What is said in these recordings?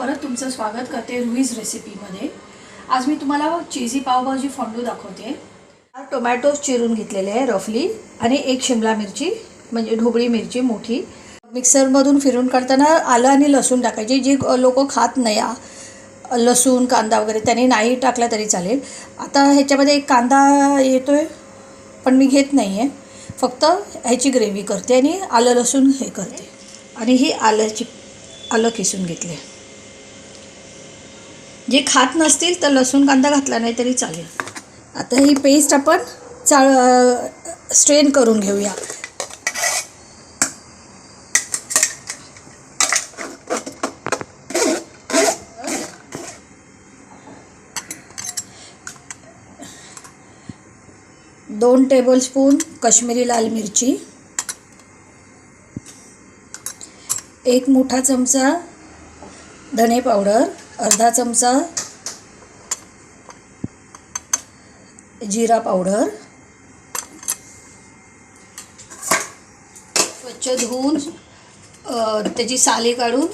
परत तुमचं स्वागत करते रुईज रेसिपीमध्ये। आज मी तुम्हाला चीजी पावभाजी फंडू दाखवते। टोमॅटो चिरून घेतलेले आहे रफली आणि एक शिमला मिरची म्हणजे ढोबळी मिरची मोठी। मिक्सरमधून फिरून काढताना आलं आणि लसूण टाकायचे। जे लोक खात नाही लसूण कांदा वगैरे त्यांनी नाही टाकला तरी चालेल। आता ह्याच्यामध्ये एक कांदा येतोय पण मी घेत नाही आहे, फक्त ह्याची ग्रेव्ही करते आणि आलं लसूण हे करते। आणि ही आलं किसून घेतले। जे खात नसतील तर लसूण कांदा घातला नाही तरी चालेल। आता ही पेस्ट आपण स्ट्रेन करून घेऊया। दोन टेबलस्पून काश्मीरी लाल मिरची, एक मोठा चमचा धने पावडर, अर्धा चमचा जीरा पावडर, स्वच्छ धुवून त्याची साले काढून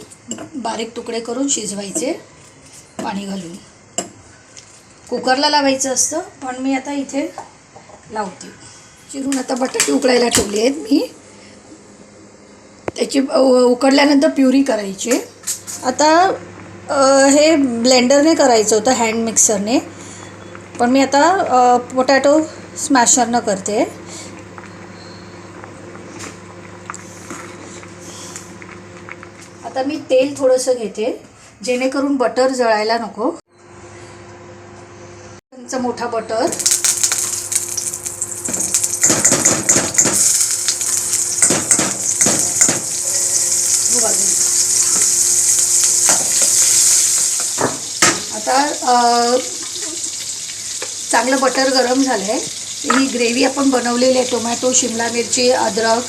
बारीक तुकडे करून शिजवायचे पाणी घालून। कुकरला लावायचं असतं पण मी आता इथे लावते। चिरून आता बटाटे उकळायला ठेवले आहेत मी। त्याची उकडल्यानंतर प्युरी करायची। आता हे ब्लेंडरने करायचं होतं हँड मिक्सरने, पण मी आता पोटॅटो स्मॅशरनं करते। आता मी तेल थोडंसं घेते जेणेकरून बटर जळायला नको। चमचा मोठा बटर, आता चांगलं बटर गरम झालं आहे। ही ग्रेव्ही आपण बनवलेली आहे, टोमॅटो शिमला मिरची अद्रक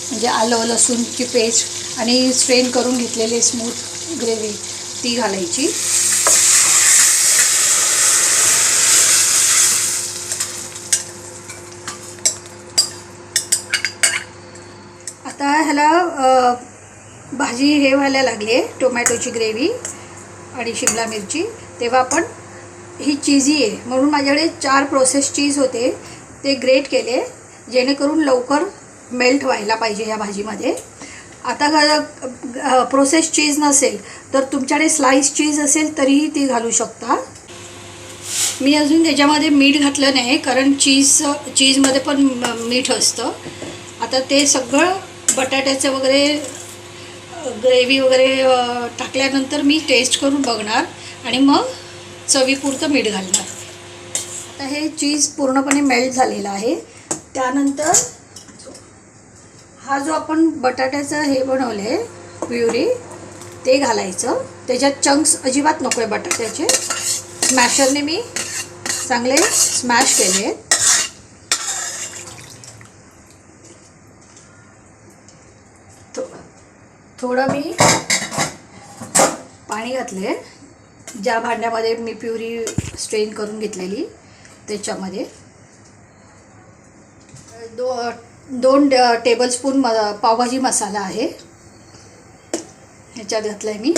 म्हणजे आलं लसूणची पेस्ट आणि स्ट्रेन करून घेतलेली स्मूथ ग्रेव्ही ती घालायची। आता ह्याला भाजी हे व्हायला लागली आहे टोमॅटोची ग्रेव्ही आणि शिमला मिरची, तेव्हा आपण ही चीजी आहे म्हणून माझ्याकडे 4 प्रोसेस चीज होते ते ग्रेट केले जेणेकरून लवकर मेल्ट व्हायला पाहिजे या भाजीमध्ये। आता प्रोसेस चीज नसेल तर तुमच्याकडे स्लाइस चीज असेल तरीही ती घालू शकता। मी अजून त्याच्यामध्ये मीठ घातलं नाही कारण चीजमध्ये पण मीठ असतं। आता ते सगळं बटाट्याचं वगैरे ग्रेव्ही वगैरे टाकल्यानंतर मी टेस्ट करून बघणार आणि मग चवीपुरतं मीठ घालणार। आता हे चीज पूर्णपणे मेल्ट झालेलं आहे। त्यानंतर हा जो आपण बटाट्याचं हे बनवले प्युरी ते घालायचं। त्याच्यात चंक्स अजिबात नको आहे बटाट्याचे। स्मॅशरने मी चांगले स्मॅश केले। थोडं मी पाणी घातले ज्या भांड्यामध्ये मी प्युरी स्ट्रेन करून घेतलेली त्याच्यामध्ये। 2 टेबलस्पून पावभाजी मसाला आहे ह्याच्यात घातला आहे मी।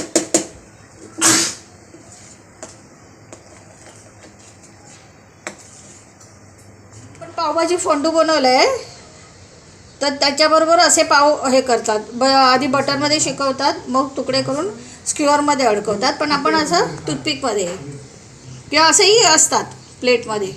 पण पावभाजी फंडू बनवलं आहे तर त्याच्याबरोबर असे पाव हे करतात, आधी बटरमध्ये शिकवतात मग तुकडे करून स्क्युअरमध्ये अडकवतात, पण आपण असं टूथपिकमध्ये किंवा असंही असतात प्लेटमध्ये।